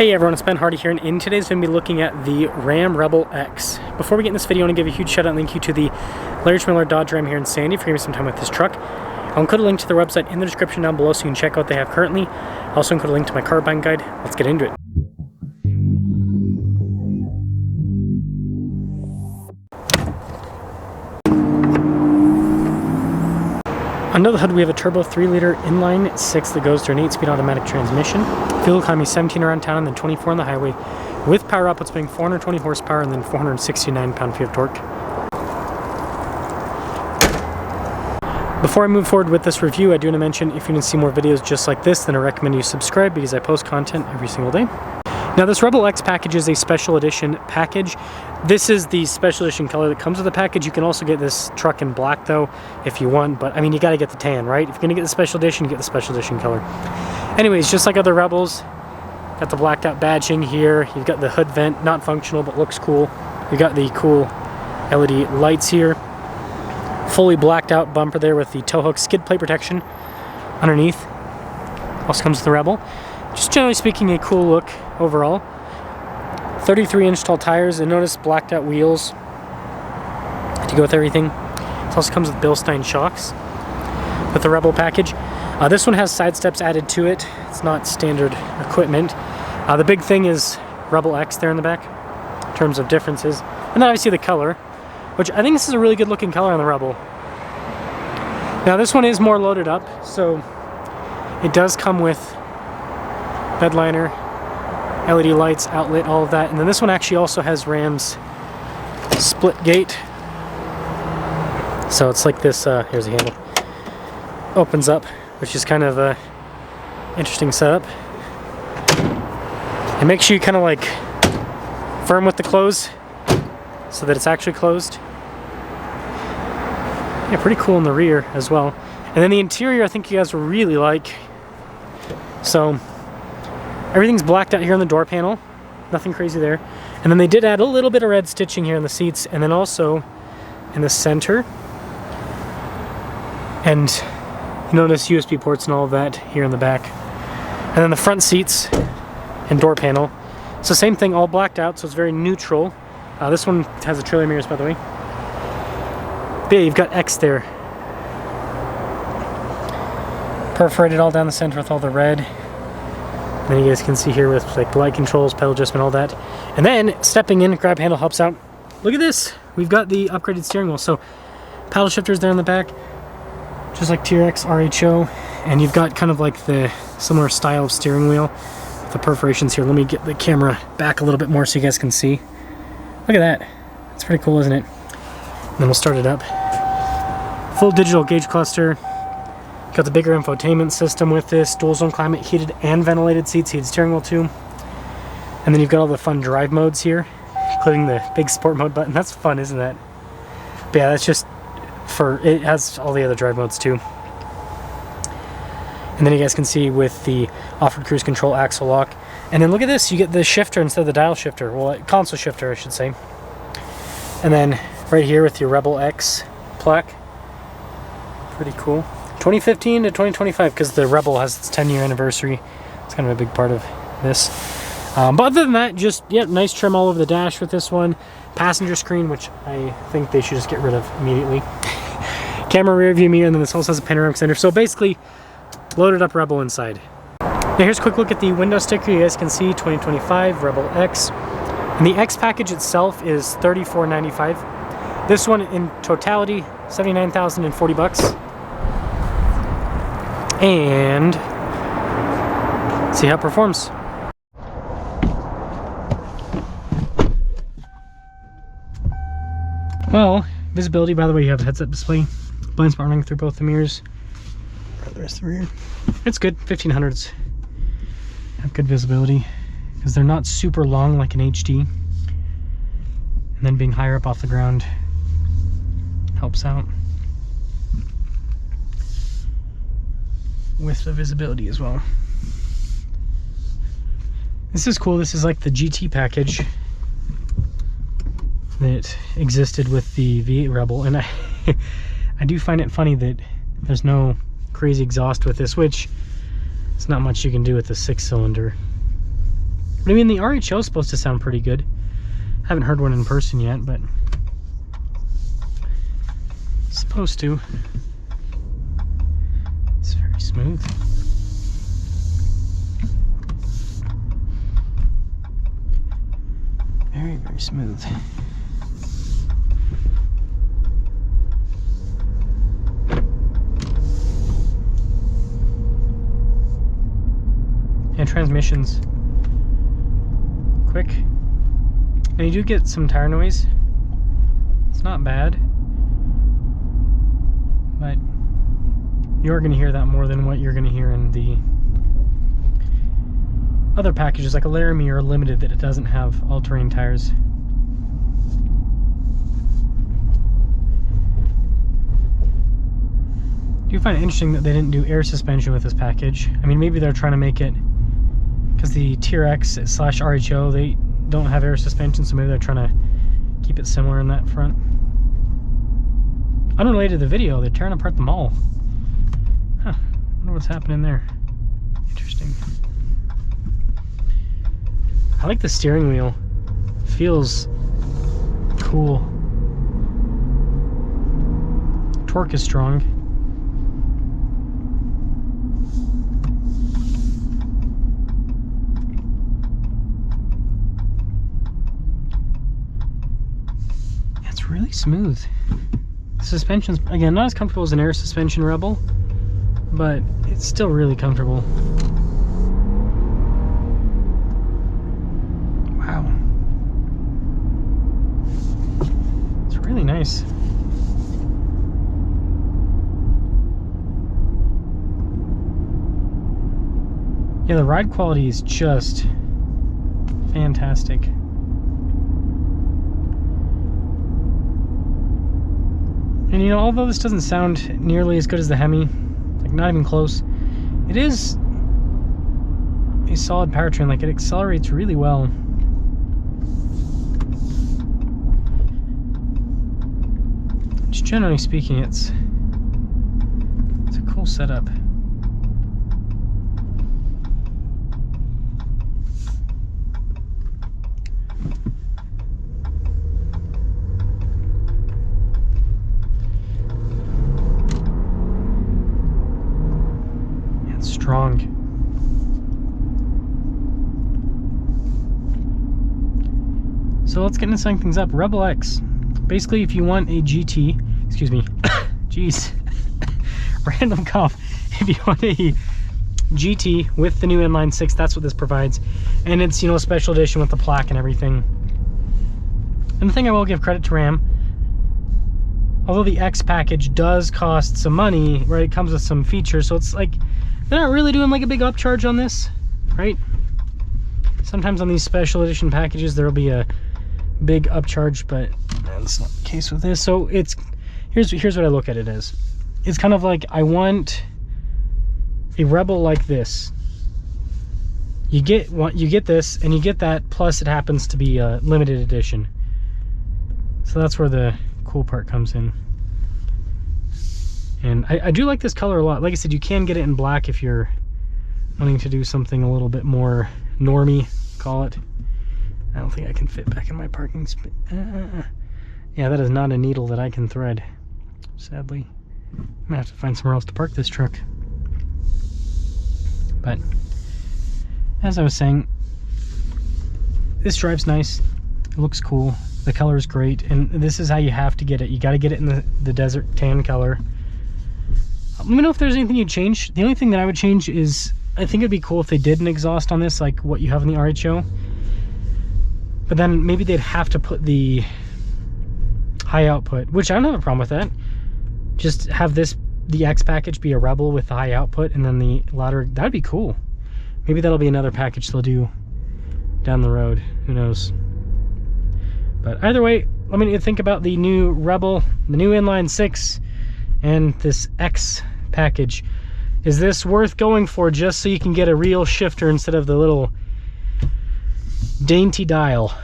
Hey everyone, it's Ben Hardy here, and in today's video, we're going to be looking at the Ram Rebel X. Before we get in this video, I want to give a huge shout out and thank you to the Larry Schmiller Dodge Ram here in Sandy for giving me some time with this truck. I'll include a link to their website in the description down below so you can check out what they have currently. I'll also include a link to my car buying guide. Let's get into it. Under the hood, we have a turbo 3-liter inline 6 that goes through an 8-speed automatic transmission. Fuel economy 17 around town and then 24 on the highway, with power outputs being 420 horsepower and then 469 pound-feet of torque. Before I move forward with this review, I do want to mention if you want to see more videos just like this, then I recommend you subscribe because I post content every single day. Now, this Rebel X package is a special edition package. This is the special edition color that comes with the package. You can also get this truck in black though, if you want, but I mean, you gotta get the tan, right? If you're gonna get the special edition, you get the special edition color. Anyways, just like other Rebels, got the blacked out badging here. You've got the hood vent, not functional, but looks cool. You got the cool LED lights here. Fully blacked out bumper there with the tow hook skid plate protection underneath. Also comes with the Rebel. Just generally speaking, a cool look overall. 33-inch tall tires, and notice blacked out wheels to go with everything. It also comes with Bilstein shocks with the Rebel package. This one has side steps added to it. It's not standard equipment. The big thing is Rebel X there in the back in terms of differences. And then obviously the color, which I think this is a really good looking color on the Rebel. Now this one is more loaded up, so it does come with bed liner, LED lights, outlet, all of that. And then this one actually also has Ram's split gate. So it's like this, here's the handle. Opens up, which is kind of a interesting setup. And make sure you kind of like firm with the close so that it's actually closed. Yeah, pretty cool in the rear as well. And then the interior I think you guys will really like. So everything's blacked out here on the door panel. Nothing crazy there. And then they did add a little bit of red stitching here in the seats and then also in the center. And you notice USB ports and all of that here in the back. And then the front seats and door panel. So same thing, all blacked out, so it's very neutral. This one has a trailer mirrors, by the way. But yeah, you've got X there. Perforated all down the center with all the red. And then you guys can see here with like light controls, pedal adjustment, all that. And then stepping in, grab handle helps out. Look at this. We've got the upgraded steering wheel. So paddle shifters there in the back, just like TRX RHO. And you've got kind of like the similar style of steering wheel with the perforations here. Let me get the camera back a little bit more so you guys can see. Look at that. It's pretty cool, isn't it? And then we'll start it up. Full digital gauge cluster. Got the bigger infotainment system with this, dual zone climate, heated and ventilated seats, heated steering wheel too. And then you've got all the fun drive modes here, including the big sport mode button. That's fun, isn't that? But yeah, that's just for, it has all the other drive modes too. And then you guys can see with the off-road cruise control axle lock. And then look at this, you get the shifter instead of the dial shifter. Well, console shifter, I should say. And then right here with your Rebel X plaque. Pretty cool. 2015 to 2025, because the Rebel has its 10-year anniversary. It's kind of a big part of this. But other than that, just, yeah, nice trim all over the dash with this one. Passenger screen, which I think they should just get rid of immediately. Camera rear view mirror, and then this also has a panoramic center. So basically, loaded up Rebel inside. Now here's a quick look at the window sticker. You guys can see 2025 Rebel X. And the X package itself is $34.95. This one in totality, $79,040. And see how it performs. Well, visibility, by the way, you have a heads-up display, blind spot running through both the mirrors. The rest of the rear, it's good. 1500s have good visibility because they're not super long like an HD, and then being higher up off the ground helps out with the visibility as well. This is cool. This is like the GT package that existed with the V8 Rebel, and I do find it funny that there's no crazy exhaust with this, which it's not much you can do with the 6-cylinder. But I mean, the RHO is supposed to sound pretty good. Haven't heard one in person yet, but it's supposed to. It's very smooth. Very, very smooth. And transmission's quick. And you do get some tire noise. It's not bad. But you're going to hear that more than what you're going to hear in the other packages, like a Laramie or a Limited, that it doesn't have all-terrain tires. I do find it interesting that they didn't do air suspension with this package. I mean, maybe they're trying to make it, because the TRX / RHO, they don't have air suspension, so maybe they're trying to keep it similar in that front. Unrelated to the video, they're tearing apart the mall. Huh, I wonder what's happening there. Interesting. I like the steering wheel. Feels cool. Torque is strong. It's really smooth. The suspension's, again, not as comfortable as an air suspension Rebel, but it's still really comfortable. Wow. It's really nice. Yeah, the ride quality is just fantastic. And you know, although this doesn't sound nearly as good as the Hemi, like not even close, it is a solid powertrain. Like, it accelerates really well. Just generally speaking, it's a cool setup. Strong. So let's get into setting things up. Rebel X. Basically, if you want a GT, excuse me, jeez, random cough. If you want a GT with the new inline 6, that's what this provides. And it's, you know, a special edition with the plaque and everything. And the thing I will give credit to Ram, although the X package does cost some money, right, it comes with some features, so it's like, they're not really doing like a big upcharge on this, right? Sometimes on these special edition packages there'll be a big upcharge, but that's not the case with this. So it's, here's what I look at it as. It's kind of like, I want a Rebel like this. You get this, and you get that, plus it happens to be a limited edition. So that's where the cool part comes in. And I do like this color a lot. Like I said, you can get it in black if you're wanting to do something a little bit more normie, call it. I don't think I can fit back in my parking space. Yeah, that is not a needle that I can thread, sadly. I'm gonna have to find somewhere else to park this truck. But as I was saying, this drives nice. It looks cool. The color is great, and this is how you have to get it. You got to get it in the desert tan color. Let me know if there's anything you'd change. The only thing that I would change is, I think it'd be cool if they did an exhaust on this, like what you have in the RHO. But then maybe they'd have to put the high output, which I don't have a problem with that. Just have this, the X package, be a Rebel with the high output, and then the ladder. That'd be cool. Maybe that'll be another package they'll do down the road. Who knows? But either way, let me think about the new Rebel, the new inline 6, and this X package. Is this worth going for just so you can get a real shifter instead of the little dainty dial?